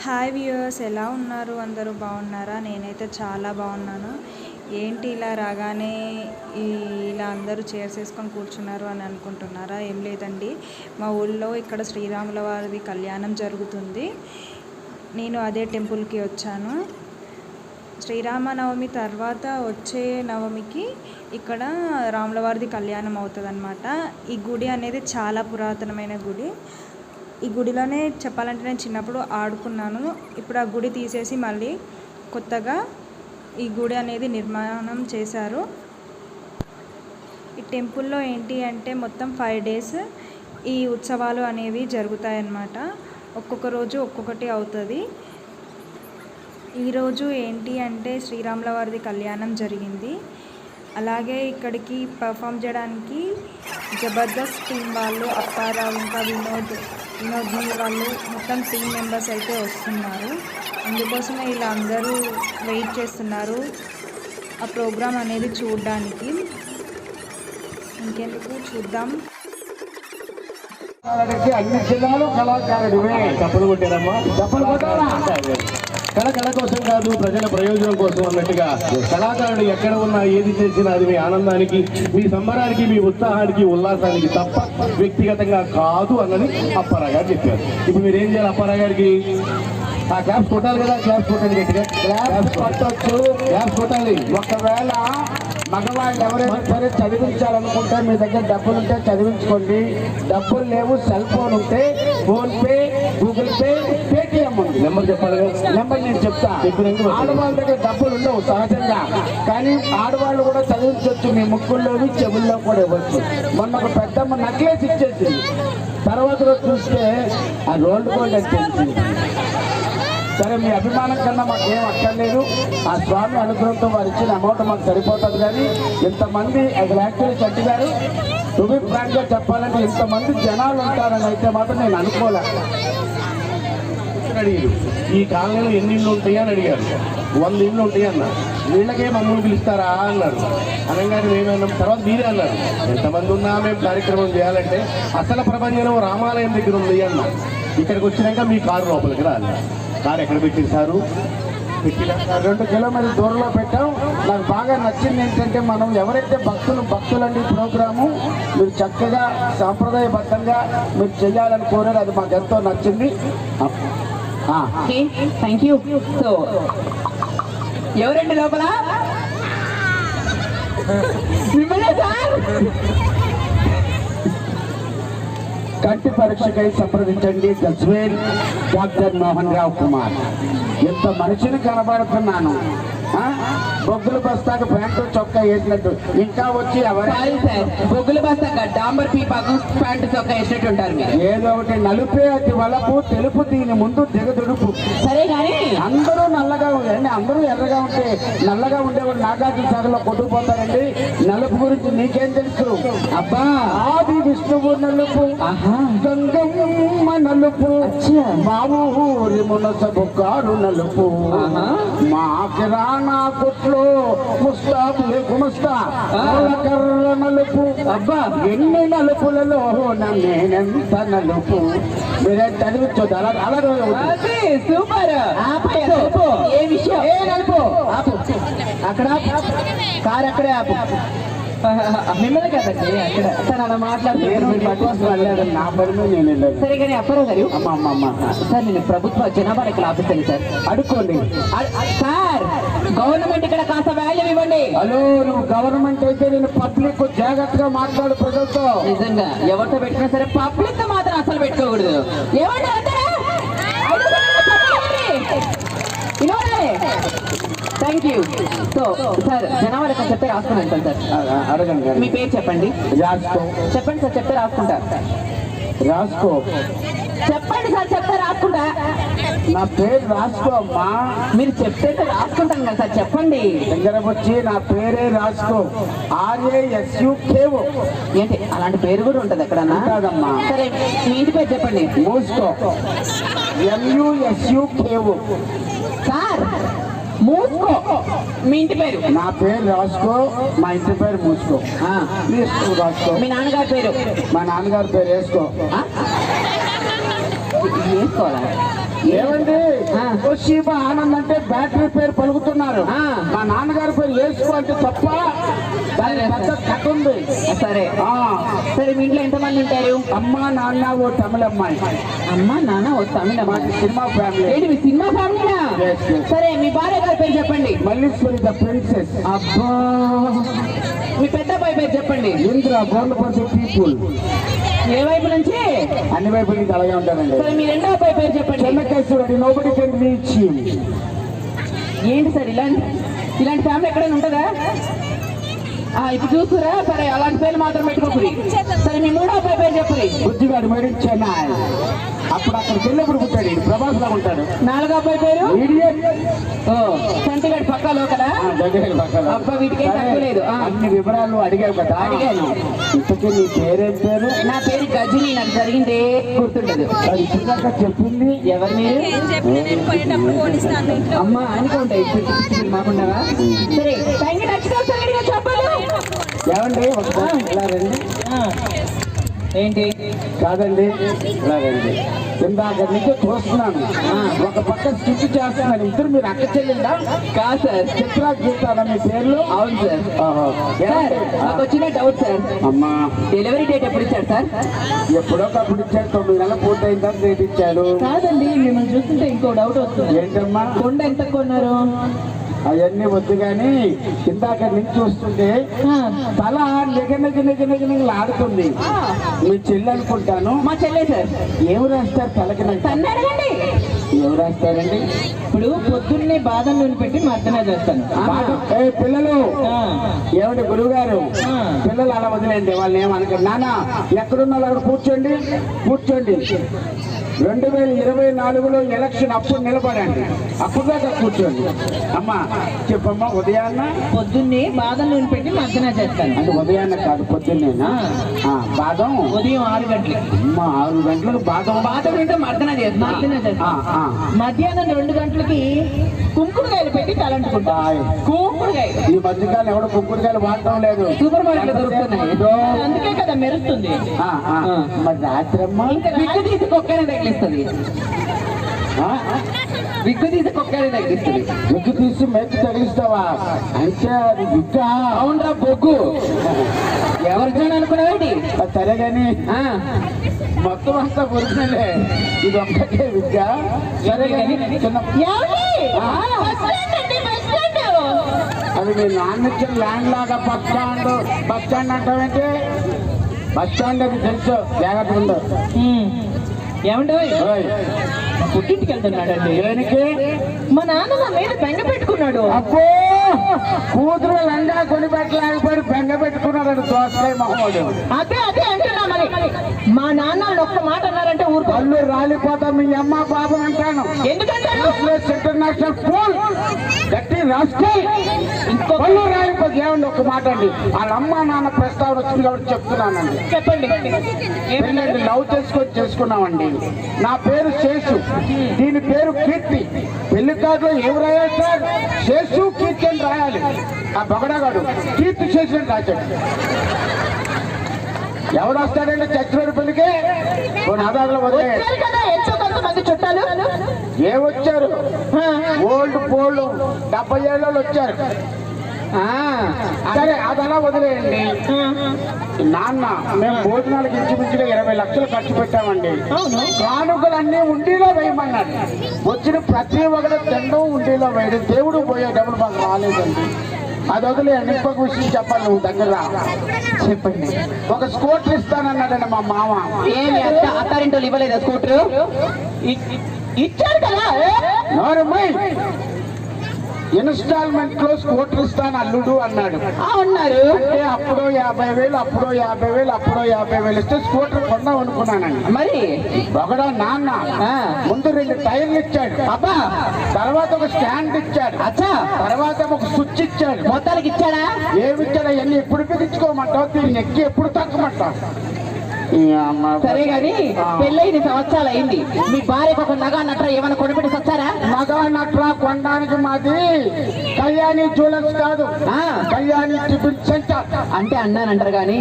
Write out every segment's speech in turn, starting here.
Hi viewers, ఎలా ఉన్నారు? అందరూ బాగున్నారా? నేనైతే చాలా బాగున్నాను. ఏంటి ఇలా రాగానే ఇలా అందరూ చైర్స్ వేసుకొని కూర్చున్నారు అని అనుకుంటున్నారా? ఏం లేదండి, మా ఊళ్ళో ఇక్కడ శ్రీరాముల వారి కళ్యాణం జరుగుతుంది. నేను అదే టెంపుల్కి వచ్చాను. శ్రీరామనవమి తర్వాత వచ్చే నవమికి ఇక్కడ రాములవారిది కళ్యాణం అవుతుందన్నమాట. ఈ గుడి అనేది చాలా పురాతనమైన గుడి. ఈ గుడిలోనే చెప్పాలంటే నేను చిన్నప్పుడు ఆడుకున్నాను. ఇప్పుడు ఆ గుడి తీసేసి మళ్ళీ కొత్తగా ఈ గుడి అనేది నిర్మాణం చేశారు. ఈ టెంపుల్లో ఏంటి అంటే మొత్తం 5 days ఈ ఉత్సవాలు అనేవి జరుగుతాయన్నమాట. ఒక్కొక్క రోజు ఒక్కొక్కటి అవుతుంది. ఈరోజు ఏంటి అంటే శ్రీరాముల వారిది కళ్యాణం జరిగింది. అలాగే ఇక్కడికి పర్ఫామ్ చేయడానికి జబర్దస్త్ టీం వాళ్ళు, అప్పారావు, ఇంకా వినోద్ని వాళ్ళు మొత్తం టీం మెంబర్స్ అయితే వస్తున్నారు. అందుకోసమే ఇలా అందరూ వెయిట్ చేస్తున్నారు ఆ ప్రోగ్రాం అనేది చూడడానికి. ఇంకెందుకు, చూద్దాం. అన్ని జిల్లాలో కళాకారుడివే. తప్పలు కొట్టారమ్మా, తప్పలు కొట్టారా? కళ కోసం కాదు, ప్రజల ప్రయోజనం కోసం అన్నట్టుగా కళాకారుడు ఎక్కడ ఉన్నా ఏది చేసినా అది మీ ఆనందానికి, మీ సంబరానికి, మీ ఉత్సాహానికి, ఉల్లాసానికి తప్ప వ్యక్తిగతంగా కాదు అన్నది అప్పారావు గారు చెప్పారు. ఇప్పుడు మీరు ఏం చేయాలి? అప్పారావు గారికి ఆ క్లాప్స్ కొట్టాలి కదా. క్లాప్స్ కొట్టండి గట్టిగా. క్లాప్స్ కొట్టొచ్చు, క్లాప్స్ కొట్టాలి. ఒకవేళ మగవాళ్ళు ఎవరైనా సరే చదివించాలనుకుంటే మీ దగ్గర డబ్బులు ఉంటే చదివించుకోండి. డబ్బులు లేవు, సెల్ ఫోన్ ఉంటే phone pay, Google pay, Paytm ఉంది. నెంబర్ చెప్పాలి కదా. నెంబర్ నేను చెప్తా. ఆడవాళ్ళ దగ్గర డబ్బులు ఉండవు సహజంగా, కానీ ఆడవాళ్ళు కూడా చదివించవచ్చు. మీ ముక్కుల్లోని చెవుల్లో కూడా ఇవ్వచ్చు. మొన్న ఒక పెద్దమ్మ నక్లెస్ ఇచ్చేసింది. తర్వాత రోజు చూస్తే ఆ రోల్డ్ గోల్డ్ అని తెలిసింది. సరే, మీ అభిమానం కన్నా మాకేం అక్కర్లేదు. ఆ స్వామి అనుగ్రహంతో వారు ఇచ్చిన అమౌంట్ మాకు సరిపోతుంది. కానీ ఇంతమంది యాక్చువల్లీ చట్టి గారు, టు బి ఫ్రాంక్గా చెప్పాలంటే ఇంతమంది జనాలు ఉంటారని అయితే మాత్రం నేను అనుకోలే. అడిగారు, ఈ కాలనీలో ఎన్ని ఇళ్ళు ఉంటాయి అని అడిగారు. 100 ఇళ్ళు ఉంటాయి అన్నారు. వీళ్ళకే మమ్మల్ని పిలుస్తారా అన్నారు. అనగానే మేమన్నాం. తర్వాత మీరే అన్నారు, ఎంతమంది ఉన్నా మేము కార్యక్రమం చేయాలంటే అసలు ప్రపంచం రామాలయం దగ్గర ఉంది అన్నారు. ఇక్కడికి వచ్చినాక మీ కారు లోపలికి రాలి. కారు ఎక్కడ పెట్టేశారు? 2 కిలోమీటర్ల దూరంలో పెట్టాం. నాకు బాగా నచ్చింది ఏంటంటే, మనం ఎవరైతే భక్తులండి ప్రోగ్రాము మీరు చక్కగా సాంప్రదాయబద్ధంగా మీరు చేయాలని కోరారు. అది మాకు ఎంతో నచ్చింది. Thank you. సో ఎవరండి లోపల? కంటి పరీక్షకై సంప్రదించండి గజ్వేల్ డాక్టర్ మోహన్ రావు కుమార్. ఎంత మనిషిని కనబడుతున్నాను. బొగ్గుల బస్తాకు ప్యాంటు చొక్కా వేసినట్టు. ఇంకా వచ్చి బొగ్గుల బస్తాక డాంబర్ పీపాకు ప్యాంటు చొక్కా వేసినట్టు ఉంటారు. ఏదో ఒకటి నలుపే అతి వలపు, తెలుపు దీని ముందు దిగదుడుపు. సరే కానీ అందరూ నల్లగా ఉండండి. అందరూ ఎర్రగా ఉంటే నల్లగా ఉండేవాడు నాగార్జున సాగర్లో కొట్టుకుపోతారండి. నలుపు గురించి నీకేం తెలుసు? అబ్బా, ఆది విష్ణువు నలుపు, గంగమ్మ నలుపు, మా ఊరి మునసబు కారు నలుపు, మా కిరాణా కొట్లో కర్ర నలుపు. అబ్బా, ఎన్ని నలుపులలో నేనెంత నలుపు. మీరే చదివించొద్దు. అలాగే సూపర్. ఏ విషయం? ఏ నలుపు? అక్కడ కారు అక్కడే ఆపు. మిమ్మల్ని కదండి అక్కడ సార్ అలా మాట్లాడుతున్నాను. నా పని నేను వెళ్ళాను. సరే కానీ అప్పారావు గారు, అమ్మ సార్ నేను ప్రభుత్వ జనాభా లెక్కలు ఆపిస్తాను సార్. అడుక్కోండి సార్, గవర్నమెంట్ ఇక్కడ కాస్త వాల్యూ ఇవ్వండి. హలో, నువ్వు గవర్నమెంట్ అయితే నేను పబ్లిక్ జాగ్రత్తగా మాట్లాడు ప్రజలతో. నిజంగా ఎవరితో పెట్టినా సరే పబ్లిక్ తో మాత్రం అసలు పెట్టుకోకూడదు. ఏమంటే థ్యాంక్ యూ. సో సార్, జనాభా లెక్క చెప్తే రాసుకుని సార్. అడగండి. మీ పేరు చెప్పండి. రాసుకో. చెప్పండి సార్, చెప్తే రాసుకుంటా. రాసుకో. చెప్పండి సార్, చెప్తే రాసుకుంటా. నా పేరు రాసుకో అమ్మా. మీరు చెప్తే రాసుకుంటాను కదా సార్, చెప్పండి. దగ్గర వచ్చి నా పేరే రాసుకో. RASUKO. ఏంటి అలాంటి పేరు కూడా ఉంటుంది ఎక్కడన్నా? కాదమ్మా. సరే, మీ ఇంటి పేరు చెప్పండి. మూసుకో. MUSUKO. సార్, మూసుకో. మీ ఇంటి పేరు? నా పేరు రాసుకో, మా ఇంటి పేరు మూసుకో. రాసుకో. మీ నాన్నగారి పేరు? మా నాన్నగారి పేరు వేసుకో. వేసుకోవాలా? ఏమండి ఆ. తోషిబా ఆనంద్ అంటే బ్యాటరీ పేరు పలుకుతున్నారు. ఆ. మా నాన్నగారి పేరు యేసు అంటే తప్ప దాని పెద్ద కథ ఉంది. సరే ఆ, సరే మీ ఇంట్లో ఎంతమంది ఉంటారు? అమ్మ నాన్న ఓ తమిళ అమ్మాయి. అమ్మ నాన్న ఓ తమిళ మాది సినిమా ఫ్యామిలీ. ఏంటి మీ సినిమా ఫ్యామిలీనా? Yes, yes. సరే మీ భార్య గారి పేరు చెప్పండి. Malleswari the princess. అబ్బా మీ పెద్ద అబ్బాయి పేరు చెప్పండి. ఇంద్ర గోండపల్లి పీపుల్. ఏ వైపు నుంచి? అన్ని వైపుల నుంచి అలాగే ఉంటారండి. సరే మీ రెండో అబ్బాయి పేరు చెప్పండి. చెన్నకేశ్వరుడు నోబడి కెన్ రీచ్ హిమ్. ఏంటి సార్ ఇలాంటి ఫ్యామిలీ ఎక్కడైనా ఉంటుందా? ఇప్పుడు చూస్తురా? సరే అలాంటి పేర్లు మాత్రం పెట్టుకోకూరి. సరే మీ మూడో అబ్బాయి పేరు చెప్పండి. బుజ్జిగాడు మేడం చెన్నై. అప్పుడు అక్కడికి వెళ్ళినప్పుడు పుట్టాడు. ప్రభాస్ లా ఉంటాడు. నాలుగో అబ్బాయి పేరు? ఇడియట్. ఓ చంటిగడ్ పక్క లోకలా? అబ్బా వీటికే తక్కువ లేదు. అన్ని వివరాలు అడిగావు కదా. అడిగాను. ఇంతకీ నీ పేరేం పేరు? నా పేరు గజని. నాకు జరిగిందే గుర్తుండదు. అది ఇప్పటిదాకా చెప్పింది ఎవరు మీరు? అమ్మా అనుకుంటాయి మాకుండవా? సరే థ్యాంక్ యూ. నచ్చుతా చెప్పాలి. ఏమండి ఒకసారి ఇలా రండి. ఏంటి? కాదండి ఇలా రండి. ఇందాక నుంచి చూస్తున్నాను. ఒక పక్క స్టిచ్ చేస్తున్నాను. ఇద్దరు మీరు అక్క చెల్లిందా? కాదు సార్. చిత్ర గీతారా మీ పేర్లు? అవును సార్. ఓహో. సార్ నాకు వచ్చిన డౌట్ సార్. అమ్మా డెలివరీ డేట్ ఎప్పుడు ఇచ్చారు సార్? ఎప్పుడో ఒకప్పుడు ఇచ్చాడు. 9 నెలలు పూర్తయిందా డేట్ ఇచ్చాడు. కాదండి మిమ్మల్ని చూస్తుంటే ఇంకో డౌట్ వస్తుంది. ఏంటమ్మా? కొండ ఎంత కొన్నారు? అవన్నీ వద్దు కానీ ఇందాక నుంచి చూస్తుంటే తల ఆడుతుంది. మీ చెల్లి అనుకుంటాను. మా చెల్లె సార్. ఏమి రాస్తారు తలకి? అడగండి. ఏమి రాస్తారండి? ఇప్పుడు పొద్దున్నే బాదం నూనె పెట్టి మర్దన చేస్తాను. ఏ పిల్లలు, ఏమిటి గురువు గారు? పిల్లలు అలా వదిలేండి. వాళ్ళు ఏమనకండి. నాన్న ఎక్కడున్నారు అక్కడ కూర్చోండి. 2024లో ఎలక్షన్ అప్పుడు నిలబడండి. అప్పుడు దాకా కూర్చోండి. అమ్మా చెప్పమ్మా. ఉదయాన్న పొద్దున్నే బాదం నూనె పెట్టి మర్దన చేస్తాను. అంటే ఉదయాన్న కాదు, పొద్దున్నేనా? బాదం ఉదయం 6 గంటలకి. అమ్మా 6 గంటలకు బాదం అంటే మర్దన చేస్తాను. మధ్యాహ్నం 2 గంటలకి కుంకుడుకాయలు పెట్టి తలంటుకుంటా. కుంకుడుకాయలు ఈ మధ్యకాలం ఎవడో కుంకుడుకాయలు వాడటం లేదు. సూపర్ మార్కెట్ దొరుకుతున్నాయి. అందుకే కదా మెరుస్తుంది. మరి రాత్రమ్మా విగ్గు తీసి కుక్కనే తగిలిస్తుంది. విగ్గు తీసి కుక్కనే తగిలిస్తుంది. విగ్గు తీసి మెచ్చి తగిలిస్తావా? అంటే అది విగ్గా? అవునరా బొగ్గు. ఎవరితో అనుకున్నావేంటి? సరే గాని మొత్తం అంతా ఒరిజినలే. ఇది ఒక్కటే విగ్గా? సరే గాని అది మీ నాన్న ఇచ్చిన ల్యాండ్ లాగా బస్ స్టాండ్ అంటావేంటి? బస్ స్టాండ్ అది తెలుసు. జాగ్రత్త ఉండు. ఏమంటే పుట్టింటికి వెళ్తున్నాడండి. దేనికి? మా నాన్న నా మీద బెంగ పెట్టుకున్నాడు. అబ్బో కూతురు లంగా కొని పెట్టలేకపోయి బెంగ పెట్టుకున్నాడు. దోసకాయ మొహమ్మడు. అదే అంటున్నా. మరి మా నాన్న ఒక్క మాట అన్నారంటే ఊరు పళ్ళు రాలిపోతా మీ అమ్మ బాబు అంటాను. ఎందుకంటే ఇంటర్నేషనల్ స్కూల్ గట్టి రాస్తే పళ్ళు రాలిపోతే ఏమండి ఒక్క మాట అండి. వాళ్ళ అమ్మ నాన్న ప్రస్తావన వచ్చింది కాబట్టి చెప్తున్నానండి. చెప్పండి. పెళ్ళండి లవ్ చేసుకున్నామండి. నా పేరు శేషు, దీని పేరు కీర్తి. పెళ్లి కార్డులో ఏమి రాయాలి సార్? శేషు కీర్తి అని రాయాలి. ఆ బగడగాడు కీర్తి శేషు అని రాశాడు. ఎవడు వస్తాడండి చచ్చిపోయిన పెళ్లికి? కొన్ని ఆధారాలు వదిలే కొంతమంది చుట్టాలు ఏమొచ్చారు? ఓల్డ్ 70 ఏళ్ళ వచ్చారు. సరే అదలా వదిలేయండి. నాన్న మేము భోజనాలకు ఇంచుమించుగా 20 లక్షలు ఖర్చు పెట్టామండి. కానుకలన్నీ ఉండిలో వేయమన్నాడు. వచ్చిన ప్రతి ఒక్కరు తినడం ఉండిలో వేయడం. దేవుడు పోయే డబ్బులు మాకు రాలేదండి. అది వదిలేయండి. ఇంకొక విషయం చెప్పాలి. నువ్వు దగ్గర చెప్పండి. ఒక స్కూటర్ ఇస్తానన్నాడండి మా మామ. ఏమి అత్తారింటోళ్ళు ఇవ్వలేదా స్కూటర్? ఇచ్చారు కదా. ఇన్స్టాల్మెంట్ లో స్కూటర్ ఇస్తాను అల్లుడు అన్నాడు. అన్నారు. అంటే అప్పుడో 50,000 అప్పుడో 50,000 అప్పుడో 50,000 ఇస్తే స్కూటర్ కొందాం అనుకున్నానండి. మరి ఒకడో నాన్న ముందు 2 టైర్లు ఇచ్చాడు. అబ్బా. తర్వాత ఒక స్టాండ్ ఇచ్చాడు. అచ్చా. తర్వాత ఒక స్విచ్ ఇచ్చాడు. మొత్తానికి ఇచ్చాడా? ఏమి ఇచ్చాడు? అవన్నీ ఎప్పుడు బిగించుకోమంటావు? దీన్ని ఎక్కి ఎప్పుడు తక్కుమంటావు? సరే గాని పెళ్ళైన సంవత్సరాలు అయింది. మీ భార్యకు ఒక నగా నట్ర ఏమైనా కొనిపెట్టి వచ్చారా? నగా నట్ర కొనడానికి మాది కళ్యాణి జ్యువెలర్స్ కాదు, కళ్యాణి టిఫిన్ సెంటర్. అంటే అన్నానంటారు గాని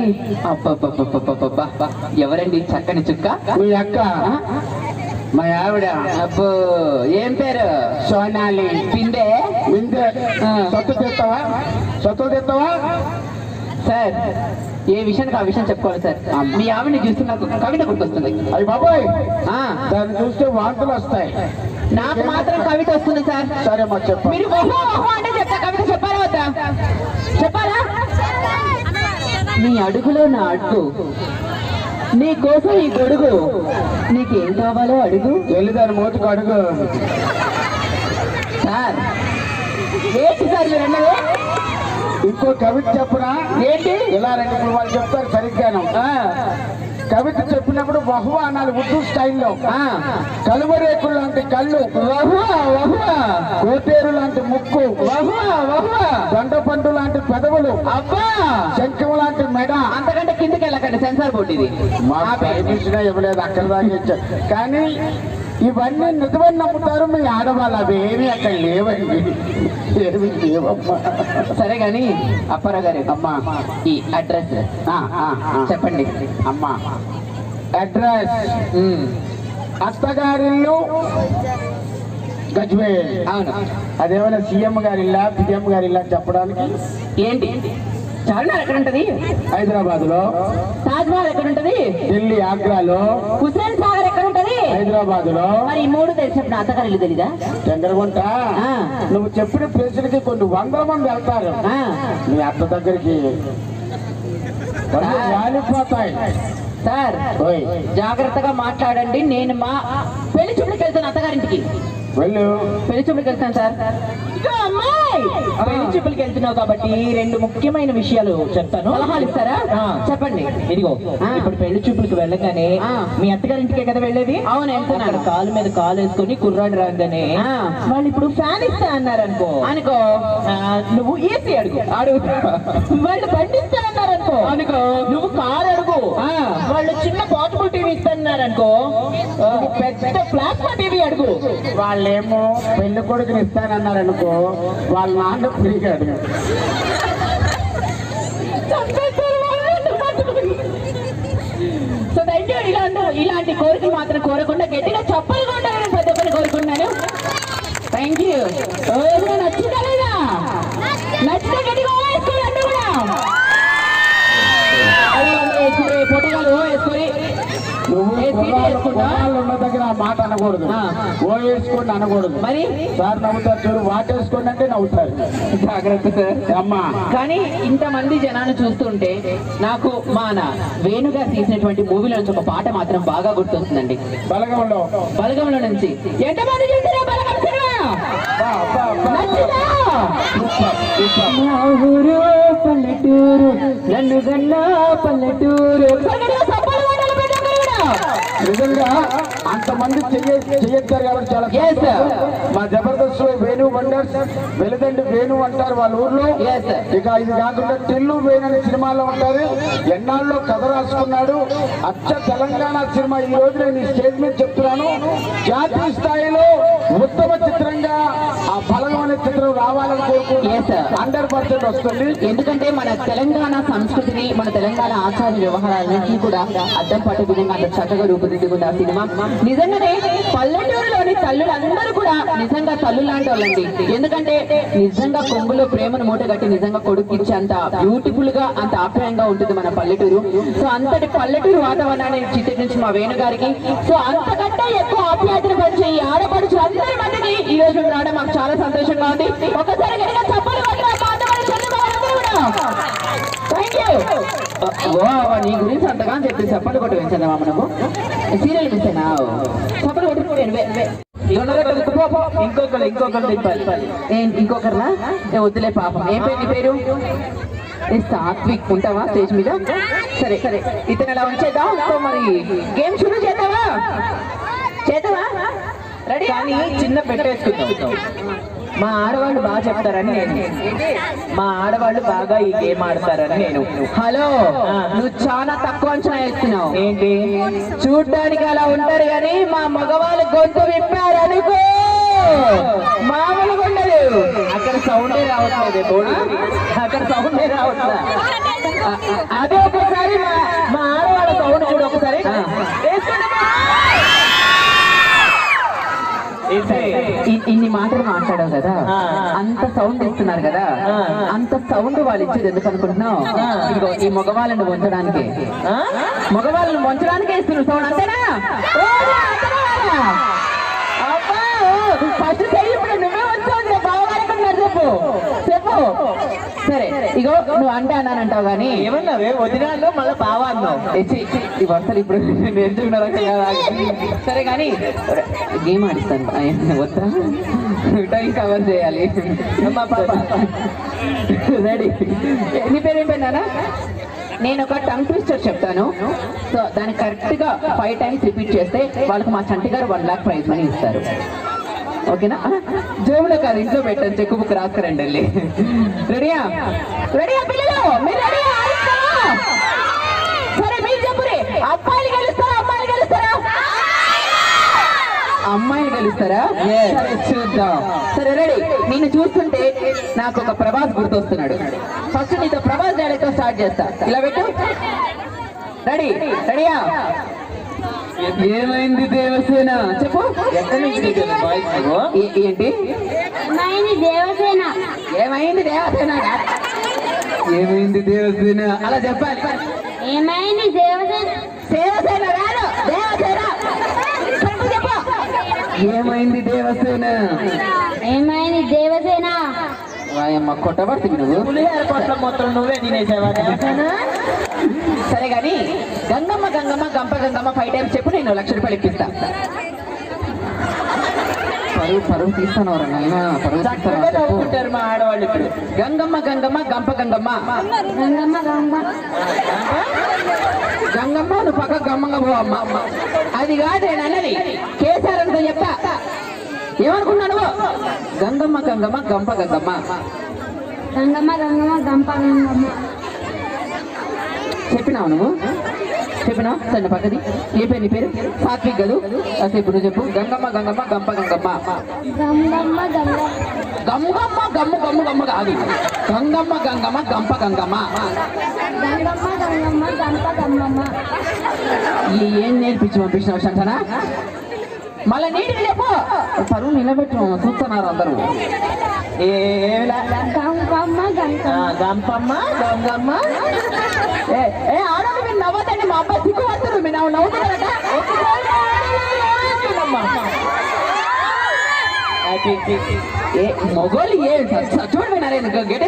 ఎవరండి చక్కని చుక్క? మీ అక్క మా ఆవిడ అబ్బో ఏం పేరు? సోనాలి. పిందే. వింటే సత్తు తెస్తావా? సత్తు తెస్తావా? సార్ ఏ విషయానికి ఆ విషయం చెప్పుకోవాలి సార్. మీ ఆవిడని చూస్తే నాకు కవిత గుర్తొస్తుంది. అయ్యి బాబాయ్, ఆ, దాన్ని చూస్తే వాంతులు వస్తాయి. నాకు మాత్రం కవిత వస్తుంది సార్. సరే మా చెప్ప. మీరు ఓహో ఓహో అంటే చెప్తా, కవిత చెప్పాలా వద్దా? చెప్పాలా? నీ అడుగులో నా అడుగు, నీ కోసం ఈ గొడుగు, నీకేం కావాలో అడుగు. వెళ్ళి దాని మూతికి అడుగు. సార్ ఏంటి సార్ మీరు అన్నది? ఇంకో కవిత చెప్పరా? ఏంటి? ఇలా రెండు మూడు వాళ్ళు చెప్తారు సరిగ్గాను. కవిత చెప్పినప్పుడు బహువా అనాలి ఉర్దూ స్టైల్లో. కలువరేకులు లాంటి కళ్ళు, కోటేరు లాంటి ముక్కు, దొండపండు లాంటి పెదవులు, అబ్బా శంఖం లాంటి మెడ. అంతకంటే కిందకి వెళ్ళకండి, సెన్సార్ బోర్డు ఇది. మా పేరెంట్స్గా ఇవ్వలేదు, అక్కడ దాకా ఇచ్చారు. కానీ ఇవన్నీ నిజమని నమ్ముతారు మీ ఆడవాళ్ళు. అవి ఏమి అక్కడ లేవండి, ఏమి లేవమ్మా. సరే గాని అప్పారావు గారు, అమ్మా ఈ అడ్రస్ చెప్పండి. అమ్మా అడ్రస్ ఉమ్, అత్తగారిల్లు గజ్వేల్. అవును. అదేమైనా సీఎం గారి ఇల్లా పిఎం గారి ఇల్లా చెప్పడానికి? ఏంటి? చార్మినార్ ఎక్కడ ఉంటది? హైదరాబాద్ లో. తాజ్ మహల్ ఎక్కడ ఉంటది? ఢిల్లీ ఆగ్రాలో. హుస్సేన్ సాగర్ ఎక్కడ ఉంటది? హైదరాబాద్ లో. మరి ఈ మూడు తెలిసినప్పుడు నా అత్తగారు ఇల్లు తెలీదా? చంద్రగుంట. నువ్వు చెప్పిన ప్లేసులకి కొన్ని వందల మంది వెళ్తారు. మీ అత్త దగ్గరికి వాలిపోతాయి. సార్ జాగ్రత్తగా మాట్లాడండి. నేను మా పెళ్లి చూపులకు వెళ్తాను అత్తగారింటికి. వెళ్ళు. పెళ్లి చూపులకు వెళ్తాను సార్. పెళ్లి చూపులకు వెళ్తున్నావు కాబట్టి రెండు ముఖ్యమైన విషయాలు చెప్తాను, సలహాలు ఇస్తారా? చెప్పండి. ఇదిగో ఇప్పుడు పెళ్లి చూపులకు వెళ్ళగానే మీ అత్తగారింటికే కదా వెళ్ళేది? అవును, వెళ్తున్నాను. కాలు మీద కాలు వేసుకొని కుర్రాడు రాగానే వాళ్ళు ఇప్పుడు ఫ్యాన్ ఇస్తా అన్నారు అనుకో నువ్వు ఏసీ అడుగు. వాళ్ళు పండిస్తా అన్నారు అనుకో నువ్వు కారు అడుగు. వాళ్ళు చిన్న పోర్టబుల్ టీవీ ఇస్తున్నారు అనుకో పెద్ద ప్లాస్మా టీవీ అడుగు. వాళ్ళేమో పెళ్లి కొడుకుని ఇస్తానన్నారు అనుకో, వాళ్ళ నాన్న పిలిగాడు. సో దయచేసి ఇలాంటి కోరికలు మాత్రం కోరకుండా గట్టిగా చెప్పలు కొంటారని ప్రతి ఒక్కరు కోరుకున్నాను. Thank you. నచ్చిందా లేదా? నచ్చితే గట్టిగా వేసుకోండి కూడా. పొట్టగాలు వేసుకొని ఉన్న దగ్గర ఆ మాట అనకూడదు, ఓ వేసుకోండి అనకూడదు. మరి సార్ నవ్వుతారు చూడు, వాటేసుకోండి అంటే నవ్వుతారు. జాగ్రత్త సార్. అమ్మా కానీ ఇంతమంది జనాన్ని చూస్తుంటే నాకు మన వేణుగారు తీసినటువంటి మూవీలో నుంచి ఒక పాట మాత్రం బాగా గుర్తొస్తుందండి. బలగంలో నుంచి ఎంతమంది చూసారా బలగం సినిమా? ఊరు పల్లెటూరు, నన్ను గన్నా పల్లెటూరు. నిజంగా అంతమంది చెయ్యొచ్చారు కాబట్టి చాలా. మా జబర్దస్త్ లో వేణు వండర్స్, వెలుదండి వేణు అంటారు వాళ్ళ ఊర్లో. ఇక ఇది కాకుండా టిల్లు వేణు అనే సినిమాలో ఉంటారు. ఎన్నాళ్ళలో కథ రాసుకున్నాడు. అచ్చ తెలంగాణ సినిమా. ఈ రోజు నేను ఈ స్టేజ్ మీద చెప్తున్నాను, జాతీయ స్థాయిలో ఉత్తమ చిత్రంగా ఆ బలగం అనే చిత్రం రావాలని కోరుకుంటున్నాను. 100% వస్తుంది. ఎందుకంటే మన తెలంగాణ సంస్కృతిని, మన తెలంగాణ ఆచార వ్యవహారాలన్నింటినీ కూడా అద్దం పట్టే విధంగా అంత చక్కగా రూపుదిద్దుకుంది ఆ సినిమా. నిజంగానే పల్లెటూరులోని తల్లులందరూ కూడా నిజంగా తల్లు లాంటి వాళ్ళండి. ఎందుకంటే నిజంగా కొంగులో ప్రేమను మూటగట్టి నిజంగా కొడుకు ఇచ్చే అంత బ్యూటిఫుల్ గా, అంత ఆప్యాయంగా ఉంటుంది మన పల్లెటూరు. సో అంతటి పల్లెటూరు వాతావరణాన్ని చిత్రించి మా వేణుగారికి సో అంతకంటే ఎక్కువ ఆప్యాయతను పంచే ఈ ఆడపడుచు అందరి మందికి ఈ రోజు రావడం మాకు చాలా సంతోషంగా ఉంది. ఒకసారి గట్టిగా చప్పట్లు కొట్టరా థ్యాంక్ యూ. నీ గురించి అంతగా అని చెప్పి చప్పట్లు కొట్టి పెంచదా మనము సీరియల్ మిస్ అయినా చప్పట్లు కొట్టి ఇంకొకరినా వద్దులే పాపం. ఏం పేరు నీ పేరు? సాత్విక్. ఉంటావా స్టేజ్ మీద? సరే సరే, ఇతను అలా ఉంచేద్దాం. సో మరి గేమ్ షురూ చేద్దామా? రెడీ? కానీ చిన్న పెట్టేసుకుందాం. మా ఆడవాళ్ళు బాగా చెప్తారని నేను, మా ఆడవాళ్ళు బాగా ఈ గేమ్ ఆడతారని నేను. హలో, నువ్వు చాలా తక్కువ అంచనా వేస్తున్నావు. ఏంటి? చూడ్డానికి అలా ఉంటారు కానీ మా మగవాళ్ళు గొంతు విప్పారు అనుకో మామూలుగా ఉండదు. అక్కడ సౌండే రావట్లేదు, అక్కడ సౌండే రావట్లేదు. అదే ఒకసారి మా ఆడవాళ్ళ సౌండ్ చూడు ఒకసారి. ఇన్ని మాటలు మాట్లాడావు కదా, అంత సౌండ్ ఇస్తున్నారు కదా, అంత సౌండ్ వాళ్ళు ఇచ్చేది ఎందుకు అనుకుంటున్నావు? ఇదిగో ఈ మగవాళ్ళని వంచడానికి, మగవాళ్ళని వంచడానికే ఇస్తున్నారు సౌండ్, అంతేనా? ఫస్ట్ ఇప్పుడు నువ్వే వచ్చావు, బావగారుకున్నారు, చెప్పు చెప్పు. సరే ఇగో నువ్వు అంటే అన్నానంటావు కానీ ఏమన్నావే వదినాల్లో మళ్ళీ బావా అన్నావు. ఈ వరుసలు ఇప్పుడు నేర్చుకున్నారా? సరే కానీ గేమ్ ఆడిస్తాను, వద్దా? టైం కవర్ చేయాలి. రెడీ? నీ పేరు ఏం పేరు? నేను ఒక టంగ్ ట్విస్టర్ చెప్తాను, సో దాన్ని కరెక్ట్గా 5 times రిపీట్ చేస్తే వాళ్ళకి మా చంటి గారు 1 lakh ప్రైజ్ మనీ ఇస్తారు. ఓకేనా? జోబులో కాదు, ఇంట్లో పెట్టండి, చెక్ బుక్ రాసుకురండి వెళ్ళి. రెడీయా? రెడీయా పిల్లలు? మీరు రెడీయా? సరే మీరు చెప్పురే, అబ్బాయిలు గెలుస్తారా అమ్మాయిలు గెలుస్తారా? అమ్మాయిలు గెలుస్తారా? సరే చూద్దాం. సరే రెడీ? నిన్ను చూస్తుంటే నాకు ఒక ప్రభాస్ గుర్తొస్తున్నాడు. ఫస్ట్ నీతో ప్రభాస్ డైరెక్ట్ స్టార్ట్ చేస్తా. ఇలా పెట్టు. రెడీ? రెడీయా? ఏమైంది దేవసేన? చెప్పు. ఎక్కడి నుంచి ఏంటి దేవసేన? ఏమైంది దేవసేన? ఏమైంది దేవసేన అలా చెప్పాలి. ఏమైంది దేవసేన? దేవసేన కాదు, దేవసేన. చెప్పు. ఏమైంది దేవసేన? ఏమైంది దేవసేన? వాయమ్మ కొట్టబడుతుంది నువ్వు. పులిహార పొట్ల మొత్తం నువ్వే తినేసావా దేవసేన? సరే గాని గంగమ్మ గంగమ్మ గంప గంగమ్మ 5 times చెప్పు, నేను 1 lakh రూపాయలు ఇప్పిస్తా. పరువు తీస్తాను చక్కగా నవ్వుకుంటారు మా ఆడవాళ్ళు ఇప్పుడు. గంగమ్మ గంగమ్మ గంప గంగమ్మ. గంగమ్మ గంగమ్మ గంగమ్మ నువ్వు పక్క గమ్మంగా పో అమ్మ. అది కాదు నేను అన్నది, కేసీఆర్ అనుకో చెప్తా. ఏమనుకున్నాను? గంగమ్మ గంగమ్మ గంప గంగమ్మ. గంగమ్మ గంగమ్మ గంప గంగమ్మ. చెప్పినావు నువ్వు? చెప్పినా? సరే పక్కది. ఏ పేరు నీ పేరు? సాత్విక్ గదు. అసలు నువ్వు చెప్పు. గంగమ్మ గంగమ్మ గంప గంగమ్మ. గంగమ్మ గంగమ్మ గంగమ్మ గమ్ము గమ్ము గమ్మ కాదు, గంగమ్మ గంగమ్మ గంప గంగమ్మ. గంగమ్మ గంగమ్మ గంప గంగమ్మ. ఏం నేర్పించి పంపించినావు శంకనా? మళ్ళీ నీటికి చెప్పు. పరువు నిలబెట్టు, చూస్తున్నారు అందరూ. గంగమ్మ గంపమ్మ గంగమ్మ. ఆడవాళ్ళు మీరు నవ్వదండి, మా అబ్బాయి సిగ్గుపడుతున్నారు, మీరు నవ్వుతున్నారట. మొగోళ్ళు చూడండి వినారే గడి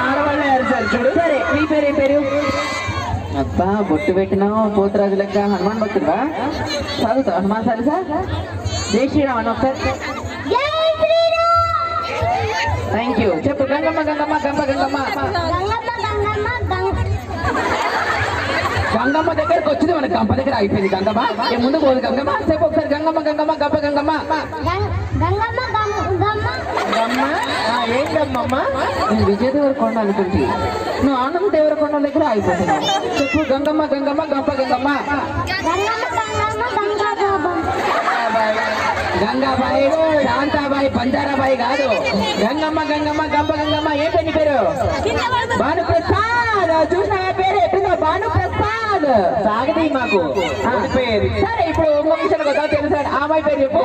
ఆడవాళ్ళే అరిచారు చూడు. సరే మీ పేరు ఏం పేరు? అబ్బా బొట్టు పెట్టినావు పోతురాజు లెక్క. హనుమాన్ భక్తుడా? చదువుతావు హనుమాన్ చాలీసా? జై శ్రీరామ్ అని ఒకసారి. Thank you. చెప్పు. గంగమ్మ గంగమ్మ గంప గంగమ్మ. గంగమ్మ దగ్గరకు వచ్చింది, మన గంప దగ్గర అయిపోయింది. గంగమ్మ ముందు పోదు. గంగమ్మ చెప్పు ఒకసారి. గంగమ్మ గంగమ్మ గంప గంగమ్మ. గమ్మ ఏంటమ్మమ్మ? నేను విజయ దేవరకొండ అనుకుంటే నువ్వు ఆనంద దేవరకొండ దగ్గర అయిపోతున్నావు. చెప్పు. గంగమ్మ గంగమ్మ గంప గంగమ్మ. గంగాబాయి, శాంతాబాయి, బంజారాబాయి కాదు, గంగమ్మ గంగమ్మ గంప గంగమ్మ. ఏ పేరు పేరు? భానుప్రసాద్. చూసిన పేరు ఎట్టుందో? భానుప్రసాద్. సాగది మాకు పేరు. సరే ఇప్పుడు ఇంకో విషయానికి వద్దాం. తెలుసా ఆ అమ్మాయి పేరు చెప్పు.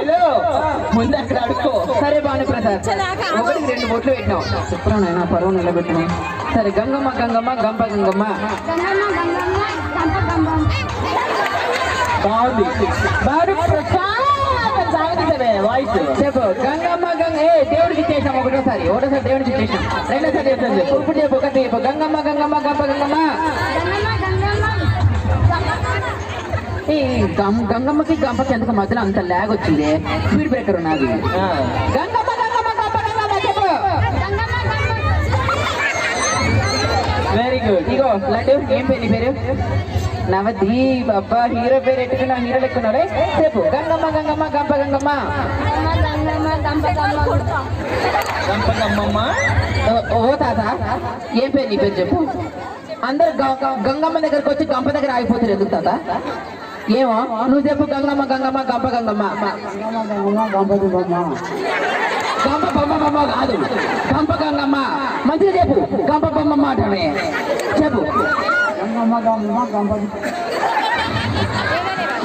ముందు అక్కడ అడుక్కో. సరే భానుప్రసాద్, 1-2 బొట్లు పెట్టినావు. చెప్పురా నాయన, పరువు నిలబెట్టినావు. సరే గంగమ్మ గంగమ్మ గంప గంగమ్మ. బాగుంది. వాయిస్ చెప్పు. గంగమ్మ గంగ. దేవుడికి ఇచ్చేసాం ఒకటోసారి దేవుడికి ఇచ్చేసాం. రెండోసారి చెప్తాను చెప్పు. ఇప్పుడు చెప్పు. ఒకటి చెప్పు. గంగమ్మ గంగమ్మ గంప గంగమ్మ. ఈ గంగమ్మకి గంపకి ఎందుకు మధ్యలో అంత ల్యాగ్ వచ్చింది? స్పీడ్ బ్రేకర్ ఉన్నది. గంగమ్మ గంగమ్మ గంప గంగమ్మ. చెప్పు. Very good. ఇగో లడ్డు. ఏం పేరు నీ పేరు? నవదీప్. అబ్బా హీరో పేరు ఎట్టుకున్నా, హీరో లెక్కున్నాడే. చెప్పు. గంగమ్మ గంగమ్మ గంప గంగమ్మ. గంపగమ్మమ్మ. ఓ తాత, ఏం పేరు నీ పేరు చెప్పు. అందరు గంగమ్మ దగ్గరకు వచ్చి గంప దగ్గర ఆగిపోతారు ఎందుకు తాత? ఏమో నువ్వు చెప్పు. గంగమ్మ గంగమ్మ గంప గంగమ్మ. గంప బొమ్మ బొమ్మ కాదు, గంప గంగమ్మ. మంచిగా చెప్పు. గంప బొమ్మ మాటనే చెప్పు.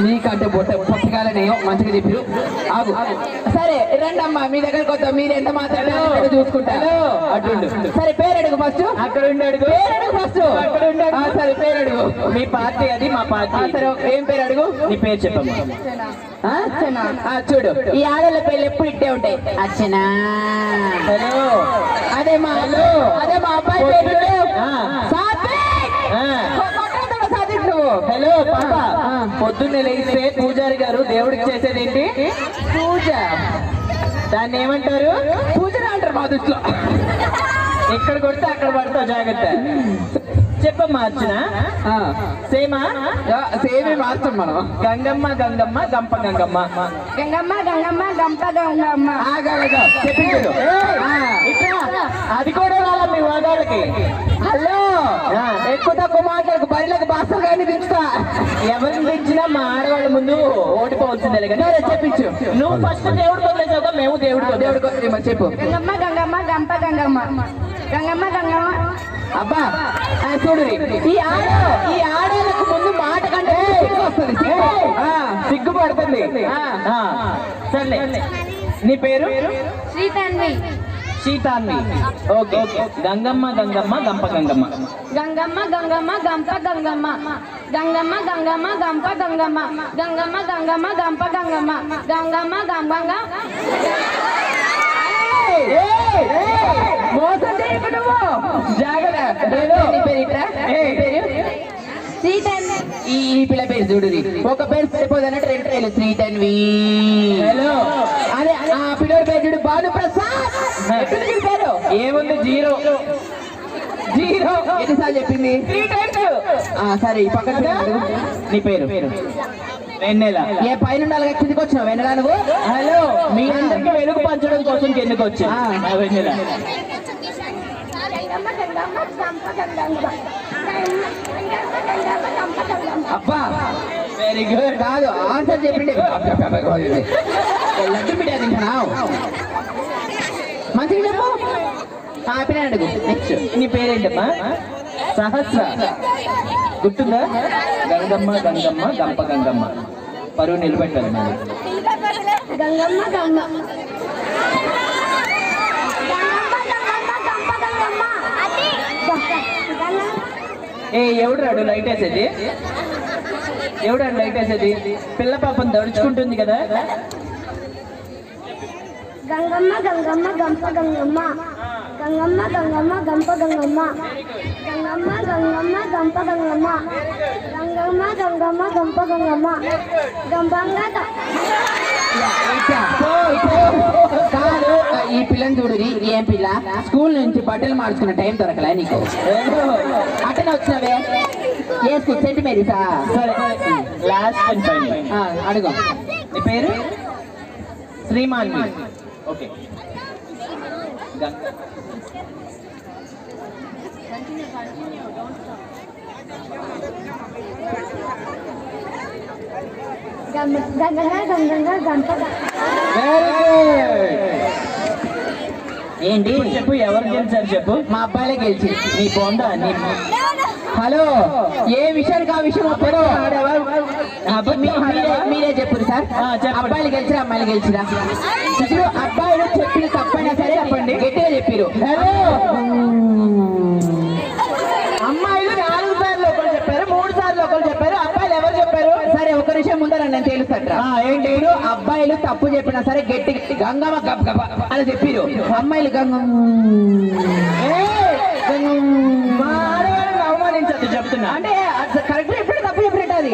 నీకంటే పొట్టకాలనే మంచిగా చెప్పారు. ఆగు సరే రండి అమ్మా, మీ దగ్గరకు వద్దాం. మీరు ఎంత మాత్రం చూసుకుంటారు. అటు సరే పేరు అడుగు ఫస్ట్. అక్కడ ఉండి అడుగు. పేరు అడుగు ఫస్ట్. అక్కడ ఉండి అడుగు. సరే పేరు అడుగు. మీ పార్టీ అది, మా పార్టీ. సరే ఏం పేరు అడుగు. నీ పేరు చెప్పమ్మా. చూడు ఈ ఆడల పేర్లు ఎప్పుడు ఇట్టే ఉంటాయి. అర్చనా. హలో. అదే మా అబ్బాయి పేరు హలో పాప, పొద్దున్నే లేస్తే పూజారి గారు దేవుడికి చేసేది ఏంటి? పూజ. దాన్ని ఏమంటారు? పూజలు అంటారు మా దృష్టిలో. ఎక్కడ కొడితే అక్కడ పడతావు, జాగ్రత్త. చెప్పమ్మా అర్చన. సేమా సేమే మాత్రం మనం. గంగమ్మ గంగమ్మ గంప గంగమ్మ. గంగమ్మ గంగమ్మ గంప గంగమ్మ. చెప్పించాడు. అది కూడా వాళ్ళ మీ వాదాలకి. హలో ఎక్కువ తక్కువ మాట్లాడకు, బరిలకు బాసలు కానీ దించుతా. ఎవరిని తెచ్చినా మా ఆడవాళ్ళ ముందు ఓడిపోవాల్సిందే కానీ. చెప్పించు. నువ్వు ఫస్ట్ దేవుడికి వదిలేసావుగా, మేము దేవుడికి దేవుడికి చెప్పు. గంగమ్మ గంగమ్మ గంప గంగమ్మ. గంగమ్మ గంగమ్మ. అబ్బా చూడు, ఈ ఆడలకు ముందు మాట కంటే వస్తుంది, సిగ్గుపడుతుంది. సర్లే, నీ పేరు? శ్రీతన్వి. సీతాన్వి. ఓకే. గంగమ్మ గంగమ్మ గంప గంగమ్మ. గంగమ్మ గంగమ్మ గంప గంగమ్మ. గంగమ్మ గంగమ్మ గంప గంగమ్మ. గంగమ్మ గంగమ్మ గంప గంగమ్మ. గంగమ్మ గంగమ్మ. మోసం చేయకు నువ్వు, జాగ్రత్త. శ్రీతన్వి. ఈ పిల్ల పేరు చూడు, ఒక పేరు సరిపోదన్నట్టు రెండు పేర్లు శ్రీతన్వి. హలో. అదే ఆ పిల్లల పేరు చూడు, భానుప్రసాద్. పేరు ఏముంది? జీరో. ఎన్నిసార్లు చెప్పింది? 3 times. సరే ఈ పక్కన నీ పేరు? వెన్నెల. ఏ పైన నాలుగు కిందికి వచ్చినావు వెన్నెల నువ్వు? హలో, మీ అందరికి వెలుగు పంచడం కోసం కిందకి వచ్చా. వెన్నెల. గంగమ్మ గంగమ్మ గంప గంగమ్మ. గంగమ్మ గంప గంగమ్మ. అబ్బా వెరీ గుడ్. కాదు ఆన్సర్ చెప్పిండే. లడ్డు బిడ్డ తింటున్నావు, మంచిగా చెప్పు. పిల్లలు అడుగు. నెక్స్ట్ నీ పేరేంటమ్మా? సహస్ర. గుర్తుందా? గంగమ్మ గంగమ్మ గంప గంగమ్మ. పరువు నిలబెట్టాలి మరి. గంగమ్మ గంగ. గంగమ్మ గంగమ్మ గంప గంగమ్మ. ఎవడు రాడు లైట్ వేసేది? ఎవడాడు లైట్ వేసేది? పిల్ల పాపం దడుచుకుంటుంది కదా. గంగమ్మ గంగమ్మ గంప గంగమ్మ. గంగమ్మ గంగమ్మ గంప గంగమ్మ. గంగమ్మ గంగమ్మ గంప గంగమ్మ. గంగమ్మ గంగమ్మ గంప గంగమ్మ. గంపంగా కాదు ఈ పిల్లని చూడు, ఏం పిల్ల? స్కూల్ నుంచి బట్టలు మార్చుకున్న టైం దొరకలే నీకు? అటనే వచ్చినవే. ఏ స్కూల్? సెంట్ మేరీసా? సరే, లాస్ట్ అండ్ ఫైనల్. అడుగు. నీ పేరు? శ్రీమాన్వి. ఓకే. గంగమ్మ గంగమ్మ గంప. ఏంటి చెప్పు, ఎవరు గెలిచారు చెప్పు? మా అబ్బాయిలే గెలిచి. నీ బొంద. నీ హలో, ఏ విషయానికి ఆ విషయం అప్పుడు మీరే చెప్పండి సార్. అబ్బాయిలు గెలిచిరా అమ్మాయిలు గెలిచిరా? ఇప్పుడు అబ్బాయిలు చెప్పిన తప్పైనా సరే చెప్పండి, గట్టిగా చెప్పారు. హలో, అమ్మాయిలు 4 సార్లు ఒకరు చెప్పారు, 3 సార్లు ఒకరు చెప్పారు. అబ్బాయిలు ఎవరు చెప్పారు? సరే ఒక నిమిషం ముందర నేను తెలుస్తారా? ఏంటి? ఇప్పుడు అబ్బాయిలు తప్పు చెప్పినా సరే గట్టి గంగమ్మ గబ్ గబ అని చెప్పారు. అమ్మాయిలు అవమానించద్దు చెప్తున్నా. అంటే కరెక్ట్ ఎప్పుడు తప్పు చెప్పినట్టు అది.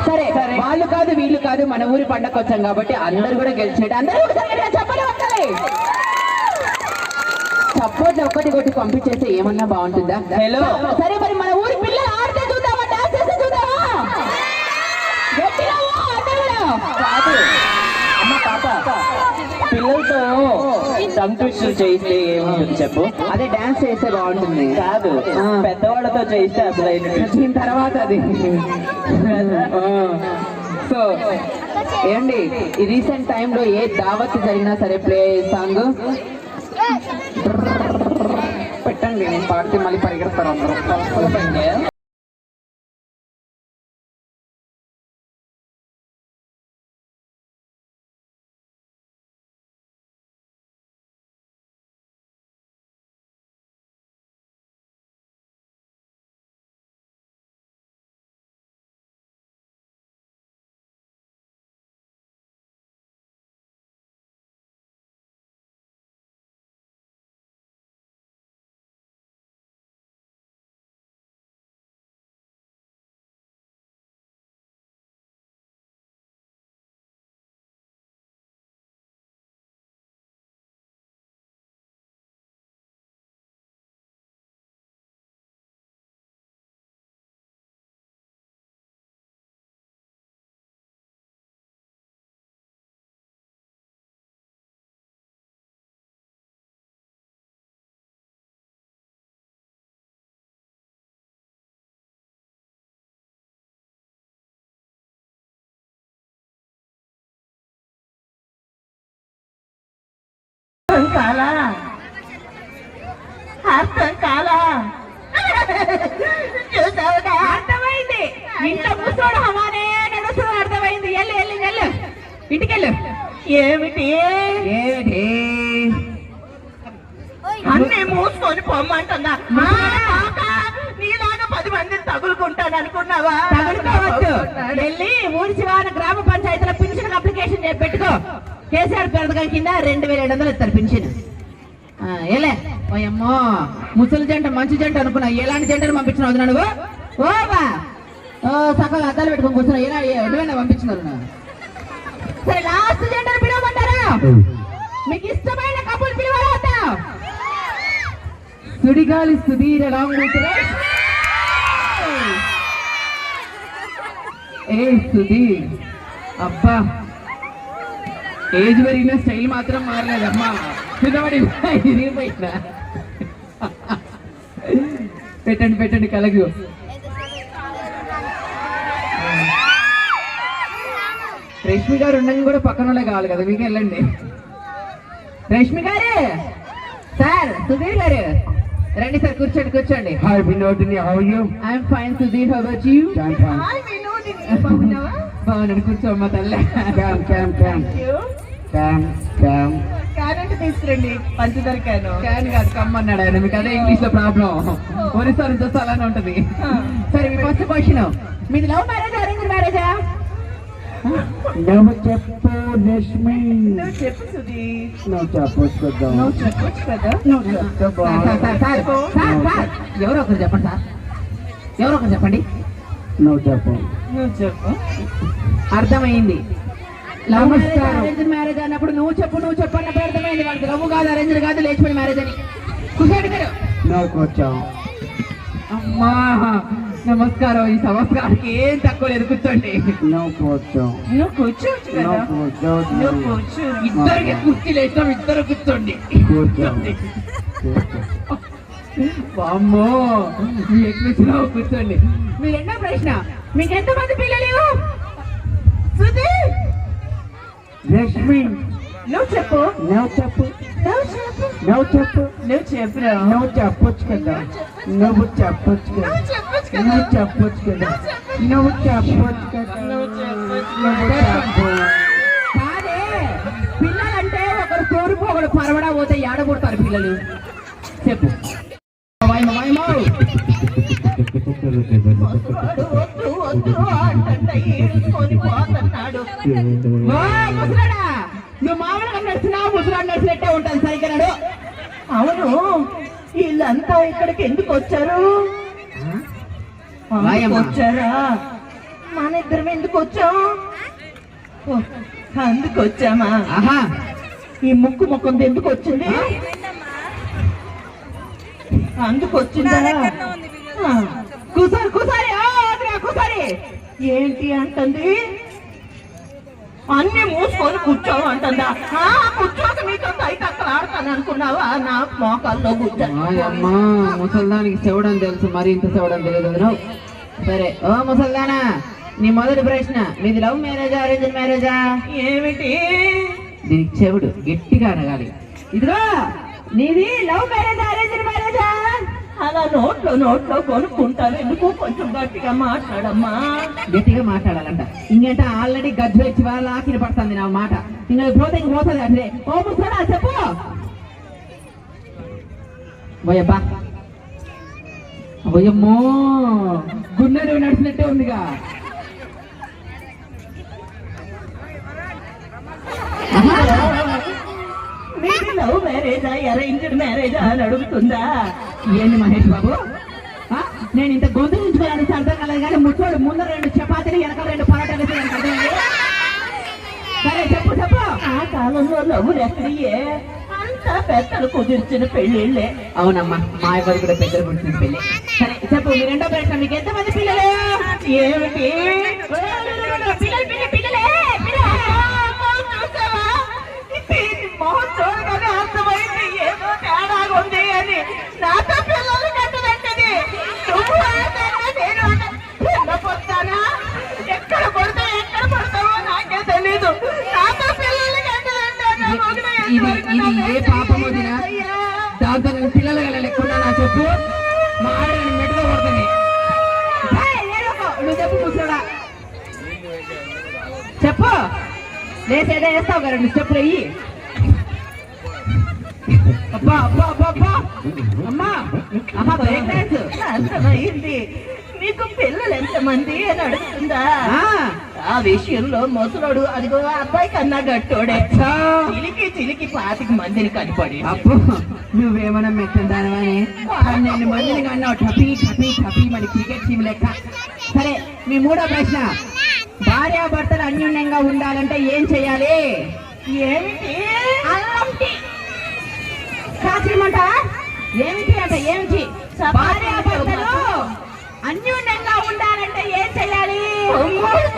సరే వాళ్ళు కాదు వీళ్ళు కాదు, మన ఊరి పండగ వచ్చాం కాబట్టి అందరూ కూడా గెలిచేట. అందరూ చెప్పండి. సపోర్ట్ ఒక్కటి కొట్టి పంపించేస్తే ఏమన్నా బాగుంటుందా? హలో. సరే మరి మన ఊరి పిల్లలు ఆడితే చూద్దామా, డాన్స్ చేస్తే చూద్దామా? కాదు అమ్మ పాప, పిల్లలతో టంగ్ ట్విస్టులు చేయిస్తే ఏముంటుంది చెప్పు? అదే డాన్స్ చేస్తే బాగుంటుంది. కాదు, పెద్దవాళ్ళతో చేయిస్తే అసలు దీని తర్వాత అది. సో ఏండి, ఈ రీసెంట్ టైంలో ఏ దావత్ జరిగినా సరే ప్లే సాంగ్ పెట్టండి. నేను పాడితే మళ్ళీ పరిగెడతారు అందరూ. అర్థం కాలా చూసావుగా అర్థమైంది ఇంట్లో కూర్చోడు హమానే నడుస్తుంది అర్థమైంది ఎల్లు ఎల్లు ఎల్లు ఇంటికెళ్ళు ఏమిటి ఏమిటి అన్నీ మూసుకొని పొమ్మంటుందా నీలాగా 10 మందిని తగులుకుంటాను అనుకున్నావా తగులుకోవచ్చు వెళ్ళి ఊరి శివాన గ్రామ పంచాయతీలో పింఛన్ అప్లికేషన్ పెట్టుకో కేసీఆర్ పథకం కింద 2700 ఇస్తారు పింఛన్ ఏలే ఓయమ్మో ముసలి జంట మంచి జంట అనుకున్నా ఎలాంటి జంటను పంపించిన నువ్వు ఓబా సగం అద్దాలు పెట్టుకొని కూర్చున్నా ఎలాంటి పంపించినారు సరే లాస్ట్ జంటను పిలవమంటారా మీకు ఇష్టమైన కపుల్ పిలవాలా సుడిగాలి సుధీర ఏ సుధీర్ అబ్బా ఏజ్ పెరిగిన స్టైల్ మాత్రం మారలేదమ్మా చిన్నవాడి ఇరిగిపోయినా పెట్టండి పెట్టండి కలగు రేష్మి గారు ఉండగా కూడా పక్కన కావాలి కదా మీకు వెళ్ళండి రేష్మి గారు సార్ సుధీర్ గారు రండి సార్ కూర్చోండి కూర్చోండి hi Vinodini, how are you? I'm fine Sudheer, how about you? I'm fine. Hi Vinodini, బాగున్నావా? బాగున్నాను, కూర్చోమ్మా తల్లే. క్యామ్ క్యామ్ క్యామ్ క్యామ్ క్యామ్ క్యారెట్ తీసుకురండి, పంచదార క్యాన్ కాదు కమ్మన్నాడు ఆయన. మీకు అదే ఇంగ్లీష్ లో ప్రాబ్లం, ఒరిస్సా నుంచి వస్తే అలానే ఉంటది. సరే మీ ఫస్ట్ క్వశ్చన్, మీది లవ్ మ్యారేజ్ అరేంజ్ మ్యారేజా? నువ్వు చెప్పు లక్ష్మి. నువ్వు చెప్పు సుధీర్. నువ్వు చెప్పొచ్చు కదా. నువ్వు చెప్పొచ్చు కదా. నువ్వు చెప్తే ఎవరో ఒకరు చెప్పండి సార్, ఎవరో ఒకరు చెప్పండి. నువ్వు చెప్పు. నువ్వు చెప్పు. అర్థమైంది. లవ్ మ్యారేజ్ అరేంజ్ మ్యారేజ్ అన్నప్పుడు నువ్వు చెప్పు అన్నప్పుడు అర్థమైంది. వాళ్ళకి లవ్ కాదు, అరేంజ్ కాదు, లేచిపోయిన మ్యారేజ్ అని. కూర్చోండి మీరు. నువ్వు కూర్చోవు. అమ్మా నమస్కారం. ఈ సంవత్సరానికి ఏం తక్కువ లేదు, కూర్చోండి. నువ్వు కూర్చో. నువ్వు కూర్చోవచ్చు కదా. నువ్వు కూర్చో. ఇద్దరికి కుర్చీ లేచాం, ఇద్దరు కూర్చోండి. కూర్చోండి. అమ్మో మీ ఎక్కువ కూర్చోండి. మీ రెండో ప్రశ్న, మీకు ఎంతమంది పిల్లలు? సుధీర్ లక్ష్మి నువ్వు చెప్పు. నువ్వు చెప్పు. నువ్వు చెప్పు. నువ్వు చెప్పు. నువ్వు చెప్పురా. నువ్వు చెప్పొచ్చు కదా. నువ్వు చెప్పొచ్చు కదా. నువ్వు చెప్పొచ్చు కదా. నువ్వు చెప్పొచ్చు కదా. నువ్వు చెప్పు. కాదే, పిల్లలంటే ఒకరు తోరుపు ఒకరు పరవడా పోతే ఏడబుడతారు పిల్లలు. చెప్పు. నువ్వు మామూలుగా నడుస్తున్నావు, ముసలాడు నడిచినట్టే ఉంటాను. సరిగ్గా నడు. అవును, వీళ్ళంతా ఇక్కడికి ఎందుకు వచ్చారు? వచ్చారా? మన ఇద్దరం ఎందుకు వచ్చాం? అందుకు వచ్చామా? ఈ ముక్కు ఎందుకు వచ్చింది? అందుకు వచ్చిందా? కూసారి కూసారి ఏంటి అంటుంది? అన్ని మూసుకొని కూర్చోవు అంటుందా? కూర్చోక మీతో అయితే అక్కడ ఆడతాను అనుకున్నావా? నా మోకాల్లో అమ్మా ముసల్దానికి చెవడం తెలుసు, మరి ఇంత చెవడం తెలియదు. సరే ఓ ముసల్దానా, నీ మొదటి ప్రశ్న, మీది లవ్ మ్యారేజా అరేంజ్ మ్యారేజా? ఏమిటి? దీనికి చెవుడు గట్టిగా అనగాలి. ఇదిగో నీది లవ్ మ్యారేజా అరేంజ్ మ్యారేజా? అలా నోట్లో కొనుక్కుంటాను. ఎందుకు కొంచెం గట్టిగా మాట్లాడమ్మా. గట్టిగా మాట్లాడాలంట. ఇంకంటే ఆల్రెడీ గజ్జు వచ్చి వాళ్ళ ఆకిన పడుతుంది నా మాట. ఇంకా పోతుంది అంటే ఓ ముసలా చెప్పు. పోయబ్బా, పోయమ్మో గుండెలు నడిచినట్టే ఉందిగా. మీది లవ్ మ్యారేజా అరేంజ్డ్ మ్యారేజా అని అడుగుతుందా? ఏంటి మహేష్ బాబు, నేను ఇంత గొంతు ఉంచుకోవాలని అర్థం కాలేదు, కానీ ముచ్చోడు ముందు 2 చపాతీలు వెనకాల 2 పరాటాలు సరే చెప్పు. ఆ కాలంలో లవ్వులు ఎక్కడియే? అంతా పెద్దలు కుదిర్చిన పెళ్ళిళ్ళే. అవునమ్మా, మా ఎవరు కూడా పెద్దలు పుట్టిన పెళ్ళి. సరే చెప్పు, మీ రెండో ప్రశ్న, మీకు ఎంతమంది పిల్లలు? ఏమిటి? మొహం చూడగానే అర్థమైంది ఏదో తేడాగా ఉంది అని. నాతో పిల్లలు కట్టదంటది. నేను పొద్దానా? ఎక్కడ పడతావో నాకే తెలీదు. నాతో పిల్లలు కట్టదంటే ఇది ఏ పాపం వదినా? దాంతో నేను పిల్లలు లెక్కున్నాను చెప్పు. మా ఆవిడ మెట్టుగా కొడుతుంది. నువ్వు చెప్పు ముసడా, చెప్పు. లేసేదే వేస్తావు కదా, నువ్వు చెప్పులు అయ్యి. అబ్బా అబ్బా అబ్బా అబ్బా అమ్మా అమ్మా బ్రేక్ డాన్స్ అర్థమైంది. మీకు పిల్లలు ఎంతమంది అని అడుగుతుందా? ఆ విషయంలో ముసలోడు అదిగో అబ్బాయి కన్నా గట్టోడే. చిలికి చిలికి 25 మందిని కనిపడి. అప్పు నువ్వేమన్నా మెచ్చిందానని 12 మందిని కన్నావు. టపీ టపీ టపీ మన క్రికెట్ టీం లెక్క. సరే, మీ మూడో ప్రశ్న, భార్యాభర్తలు అన్యోన్యంగా ఉండాలంటే ఏం చెయ్యాలి? ఏమిటి? కాచిమంట ఏమిటి అంటే ఏమిటి? భార్యాభర్తలు అన్యోన్యంగా ఉండాలంటే ఏం చెయ్యాలి?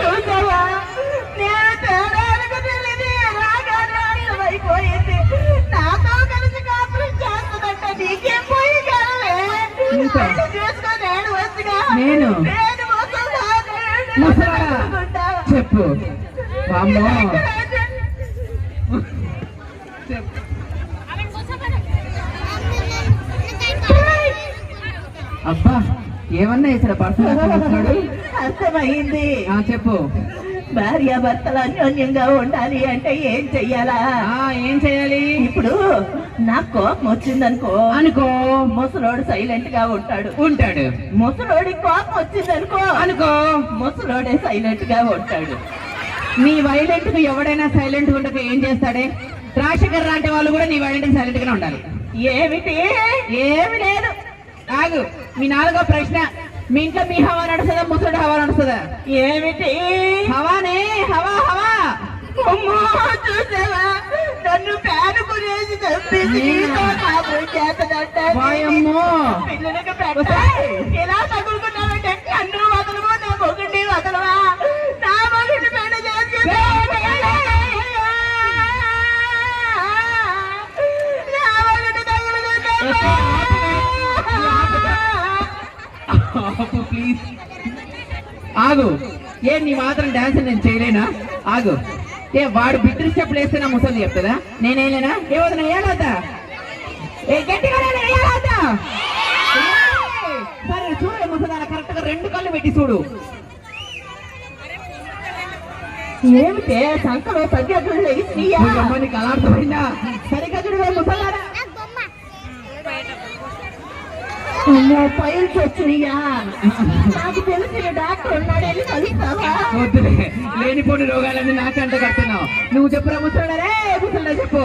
చూసావా, నేను తేడాలకు తెలియదు అయిపోయింది. నాతో కలిసి కాపురం చేస్తుందంటే నీకేం పోయి చూసుకో. నేను వచ్చిగా నేను చెప్పు. అబ్బా ఏమన్నా ఇక్కడ పడుతున్నాడు. అర్థమైంది. చెప్పు. భార్యాభర్తలు అన్యోన్యంగా ఉండాలి అంటే ఏం చెయ్యాలా? ఏం చెయ్యాలి? ఇప్పుడు నాకు కోపం వచ్చిందనుకో ముసలోడు సైలెంట్ గా ఉంటాడు. ముసలోడి కోపం వచ్చిందనుకో ముసలోడే సైలెంట్ గా ఉంటాడు. నీ వైలెంట్ కు ఎవడైనా సైలెంట్ ఉండక ఏం చేస్తాడే? రాజశేఖర్ లాంటి వాళ్ళు కూడా నీ వైలెంట్ సైలెంట్ గానే ఉండాలి. ఏమిటి? ఏమి లేదు. ఆగు. మీ నాలుగో ప్రశ్న, మీ ఇంట్లో మీ హవా నడుస్తుందా ముసడు హవా నడుస్తుందా? ఏమిటి హవానే? హవా హవా. చూసావా, నన్ను ఫ్యాన్ గురేసి ఎలా తగులుకున్నావంటే నన్ను వదలవా, నా మొగుడిని వదలవా, నా మొగుడిని పెళ్లి చేసి ప్లీజ్ ఆగు. ఏ నీ మాత్రం డాన్స్ నేను చేయలేనా? ఆగు. ఏ వాడు బిడ్డ స్టెప్లు వేస్తే నా ముసలి చెప్తుందా? నేనేలేనా? ఏమవుతున్నా ఏలవుతా? ఏ గట్టిగా ఏలవుతా? సరే చూడే ముసలి కరెక్ట్ గా 2 కళ్ళు పెట్టి చూడు. ఏమిటే సంకలో సరిగ్గా అర్థమైందా? సరిగ్గా చూడు ముసలారా. ఫైల్స్ వచ్చినాయా? నాకు తెలిసిన డాక్టర్ ఉన్నాడు, వెళ్ళి కలుస్తావా? వద్దులే, లేనిపోని రోగాలన్నీ నాకంట కడుతున్నావు. నువ్వు చెప్పురా ముసలారే. ముసలా చెప్పు.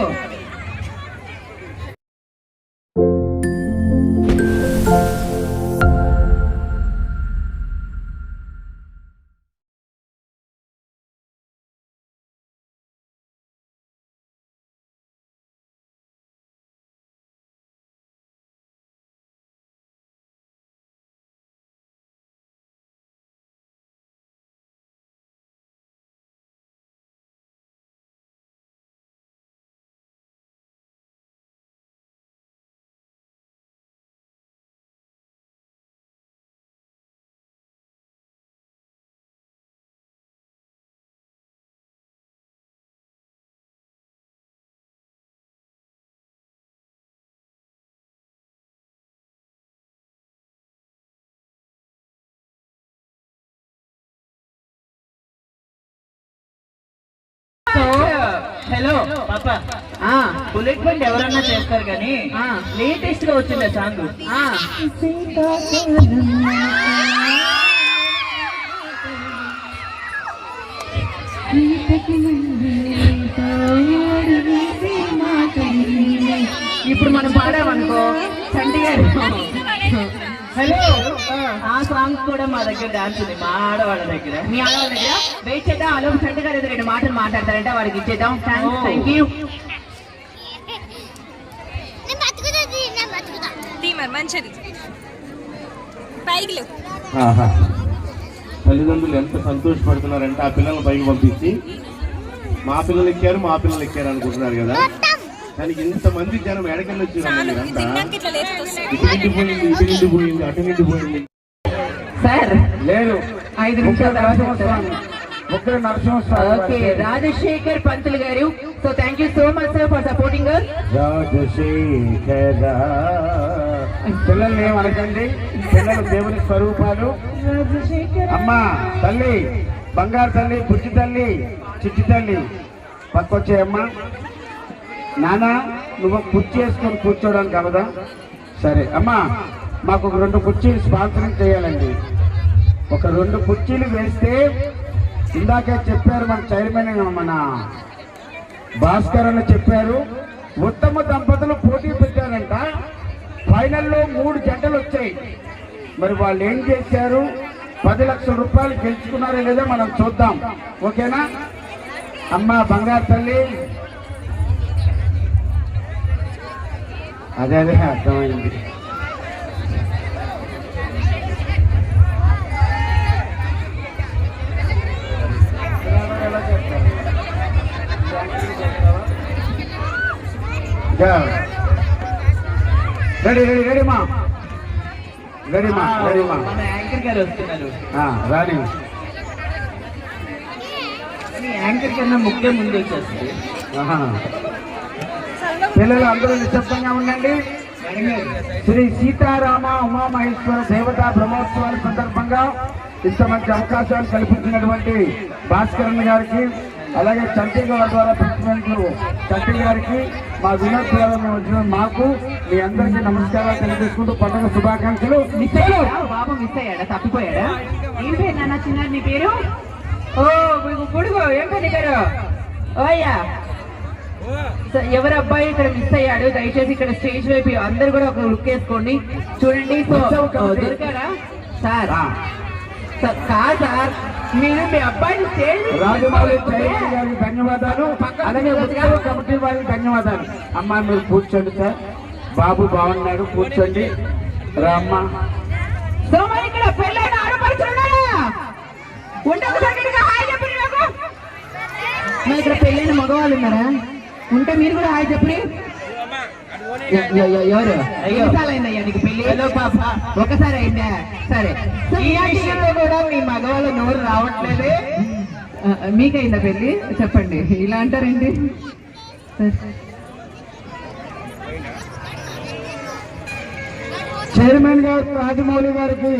హలో పాపా, బుల్లెట్ బండి ఎవరన్నా చేస్తారు కానీ లేటెస్ట్ గా వచ్చింది సాంగ్. ఇప్పుడు మనం పాడామనుకో చంటి గారు. హలో, ఆ సాంగ్ కూడా మా దగ్గర డాన్స్ ఉంది, మా ఆడవాళ్ళ దగ్గర. మీ ఆడవాళ్ళ దగ్గర వెయిట్ చేద్దాం. అలో చంటి గారు 2 మాటలు మాట్లాడతారంటే వాడికి ఇచ్చేద్దాం. Thank you. తల్లిదండ్రులు ఎంత సంతోషపడుతున్నారంటే ఆ పిల్లల్ని పైకి పంపించి మా పిల్లలు ఎక్కారు అనుకుంటున్నారు కదా. దానికి ఇంతమంది జనం ఎడకెళ్ళి వచ్చారు. ఇటు పోయింది అటు నిండిపోయింది. సార్ లేదు, 5 నిమిషాల తర్వాత ఓకే, రాజశేఖర్ పంతులు గారు. So thank you so much sir for supporting us. Rajasekhara పిల్లల్ని ఏమనకండి, పిల్లలు దేవుని స్వరూపాలు. అమ్మా తల్లి, బంగారు తల్లి, బుజ్జి తల్లి, చిట్టి తల్లి పక్కొచ్చేయమ్మా. నాన్న నువ్వు కుర్చీ వేసుకొని కూర్చోడానికి అవదా? సరే అమ్మా, మాకు ఒక 2 కుర్చీలు స్పాన్సరింగ్ చేయాలండి. ఒక 2 కుర్చీలు వేస్తే, ఇందాకే చెప్పారు మన చైర్మన్ మన భాస్కర్ అని చెప్పారు, ఉత్తమ దంపతులు పోటీ పెట్టారంట. ఫైనల్లో 3 జంటలు వచ్చాయి. మరి వాళ్ళు ఏం చేశారు, 10 లక్షల రూపాయలు గెలుచుకున్నారో లేదో మనం చూద్దాం. ఓకేనా అమ్మా బంగారు తల్లి? అదే అర్థమైంది. రెడీ రెడీ రెడీమా రెడీమా రెడీమా మన యాంకర్ గారు వస్తున్నారు. రాని యాంకర్ కన్నా ముఖ్యం ముందు వచ్చేస్తుంది. పిల్లలు అందరూ నిశ్శబ్దంగా ఉండండి. శ్రీ సీతారామ ఉమామహేశ్వర దేవతా బ్రహ్మోత్సవాల సందర్భంగా ఇంత మంచి అవకాశాలు కల్పించినటువంటి భాస్కరన్ గారికి, అలాగే చంటి గారి ద్వారా ప్రెసిడెంట్ చంటి గారికి, మా వినోద్ ప్రధాన వచ్చిన మాకు మీ అందరికీ నమస్కారాలు తెలియజేసుకుంటూ పండుగ శుభాకాంక్షలు. బాబు మిస్ అయ్యాడా, తప్పిపోయాడా? ఏం పేరు నాన్న చిన్నారు నీ పేరు? ఓ పొడుగు, ఏం పేరు నీ పేరు? ఓయ్యా, ఎవరు అబ్బాయి ఇక్కడ మిస్ అయ్యాడు? దయచేసి ఇక్కడ స్టేజ్ వైపు అందరు కూడా ఒక లుక్ వేసుకోండి. చూడండి. దొరికారా సార్? కాదు సార్, మీరు మీ అబ్బాయిని స్టేజ్ రాజమౌళి గారికి ధన్యవాదాలు, అలాగే ఉత్సవ కమిటీ వారికి ధన్యవాదాలు. అమ్మా మీరు కూర్చోండి సార్, బాబు బాగున్నాడు, కూర్చోండి. రామ్మా. సో మరి ఇక్కడ పెళ్ళైన ఆడపడుతున్నాడా? మరి ఇక్కడ పెళ్ళైన మగవాళ్ళు ఉన్నారా? ఉంటే మీరు కూడా హాయ్ చెప్పి. ఎవరు? అయ్యిందయ్యా నీకు పెళ్లి? ఒకసారి అయిందా? సరే, ఈ విషయంలో కూడా మీ మగవాళ్ళ నోరు రావట్లేదే. మీకైందా పెళ్లి? చెప్పండి, ఇలా అంటారేంటి? చైర్మన్ గారు రాజమౌళి గారికి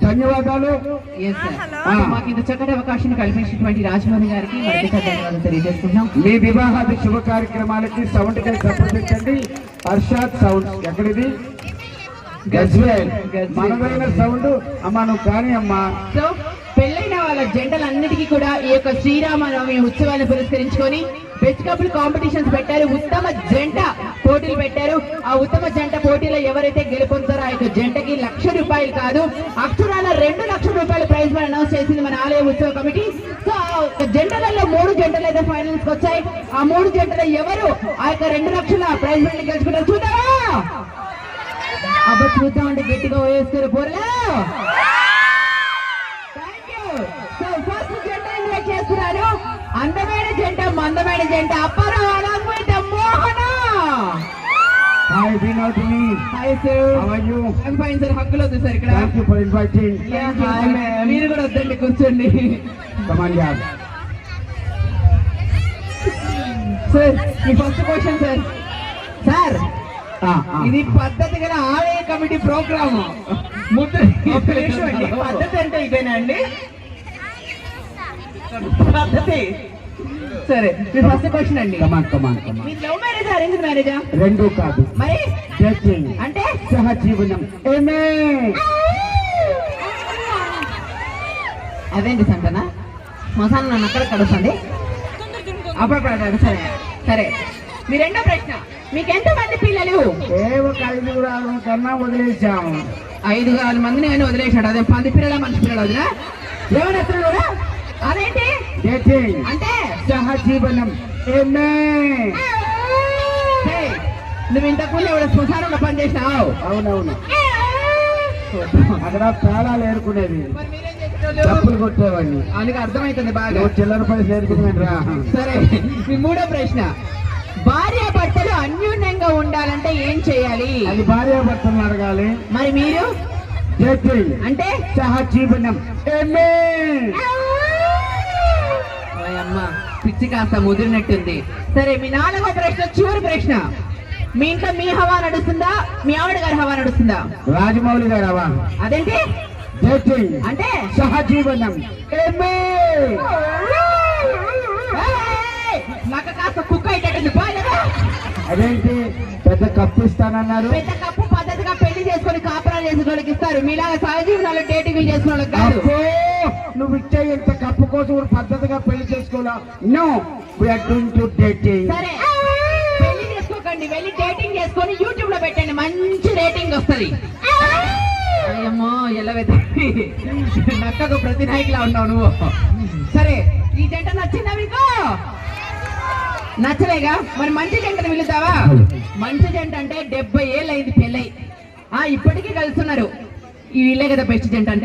ధన్యవాదాలు. మాకు ఇంత చక్కటి అవకాశాన్ని కల్పించినటువంటి రాజమౌళి గారికి మరింత ధన్యవాదాలు తెలియజేసుకుంటున్నాం. మీ వివాహాది శుభ కార్యక్రమాలకి సౌండ్ కై సంప్రదించండి. హర్షాద్ సౌండ్ ఎక్కడిది? గజ్వేల్. మనదైన సౌండ్. అమ్మా నువ్వు కానీ అమ్మా. సో పెళ్ళైన వాళ్ళ జంటలన్నిటికీ కూడా ఈ యొక్క శ్రీరామనవమి ఉత్సవాన్ని పురస్కరించుకొని బెస్ట్ కపుల్ కాంపిటీషన్స్ పెట్టారు. ఉత్తమ జంట పోటీలు పెట్టారు. ఆ ఉత్తమ జంట పోటీలో ఎవరైతే గెలుపొందుతారో ఆ యొక్క జంటకి ₹1,00,000 కాదు, అక్షరాల ₹2,00,000 ప్రైజ్ మనీ అనౌన్స్ చేసింది మన ఆలయ ఉత్సవ కమిటీ. సో ఆ జంటలలో 3 జంటలు అయితే ఫైనల్స్ కి వచ్చాయి. ఆ 3 జంటలు ఎవరు ఆ యొక్క ₹2,00,000 ప్రైజ్ మనీ గెలుచుకుంటారు చూద్దామా? అబ్బా చూద్దామంటే గట్టిగా వేస్తారు పోరలా. సో ఫస్ట్ జంట ఇన్వైట్ చేస్తున్నారు. అందమైన జంట, మందమైన జంట, అప్పారావు అలాగే Mohana. Hi Vinodini. Hi sir. How are you? I am fine sir. హక్కులు వద్దు సార్ ఇక్కడ. Thank you for inviting. మీరు కూడా వద్దండి, కూర్చోండి. కమ్ ఆన్ యార్. సార్ మీ ఫస్ట్ క్వశ్చన్ సార్. సార్ ఇది పద్ధతి గల ఆలయ కమిటీ ప్రోగ్రామ్. పద్ధతి అంటే ఇదేనా అండి? పద్ధతి. సరే మీ ఫస్ట్ క్వశ్చన్ అండి. మీ లవ్ మ్యారేజ్ అరేంజ్ మ్యారేజా? రెండు కాదు. మరి డేటింగ్ అంటే సహజీవనం. అదేంటి సంటనా? మసాలా నన్ను అక్కడ కడుస్తుంది అప్పుడు. సరే సరే, మీ రెండో ప్రశ్న. మీకు ఎంతమంది పిల్లలు? ఒక 5 కన్నా వదిలేసాము. 5 మందిని కానీ వదిలేసాడు. అదే 10 పిల్లల మనిషి పిల్లలు వదినా ఏమని ఎత్తున్నాడు? అదేంటి డేటింగ్ అంటే? సహజీవనం. నువ్వు ఇంతకుముందు ఎవడ శ్మశానంలో పనిచేసినావు? అవునవును, అక్కడ ప్రాణాలు ఏరుకునేది, డబ్బులు కొట్టేవాడిని. అందుకు అర్థమవుతుంది బాగా. చిల్లర పైసలు ఏరుకున్నాను రా. సరే మీ మూడో ప్రశ్న. భార్య భర్తలు అన్యోన్యంగా ఉండాలంటే ఏం చేయాలి? అది భార్య భర్తలు అడగాలి. మరి మీరు? డేటింగ్ అంటే సహజీవనం. అమ్మ పిచ్చి కాస్త ముదిరినట్టుంది. సరే మీ 4వ ప్రశ్న, చివరి ప్రశ్న. మీ ఇంట్లో మీ హవా నడుస్తుందా, మీ ఆవిడ గారి హవా నడుస్తుందా? రాజమౌళి గారు అవా అదేంటి డేటింగ్ అంటే సహజీవనం. నాకు కాస్త కుక్క అయ్యేటట్టుంది. పోలేదా? అదేంటి పెద్ద కప్పు ఇస్తానన్నారు? పెద్ద కప్పు పద్ధతిగా పెళ్లి చేసుకొని కాపురాలు చేసిన వాళ్ళకి ఇస్తారు, మీలాగా సహజీవనాలు డేటింగ్ చేసుకున్న వాళ్ళకి కాదు. అబ్బో, నువ్వు ఇచ్చే ఇంత కప్పు కోసం కూడా పద్ధతిగా పెళ్లి చేసుకోవాలా? No, we're doing to dating. సరే పెళ్లి చేసుకోకండి, వెళ్ళి డేటింగ్ చేసుకొని యూట్యూబ్ లో పెట్టండి, మంచి రేటింగ్ వస్తుంది. అయ్యమ్మో ఎల్లవెత్తి నక్కకు ప్రతి నాయకులా ఉన్నావు నువ్వు. సరే ఈ జంట నచ్చిందా మీకు? నచ్చలేగా, మరి మంచి జంటను పిలుతావా? మంచి జంట అంటే 70 ఏళ్ళు అయింది పెళ్ళై, ఇప్పటికీ కలుస్తున్నారు. ఈ వీళ్ళే కదా బెస్ట్ జంట అంటే.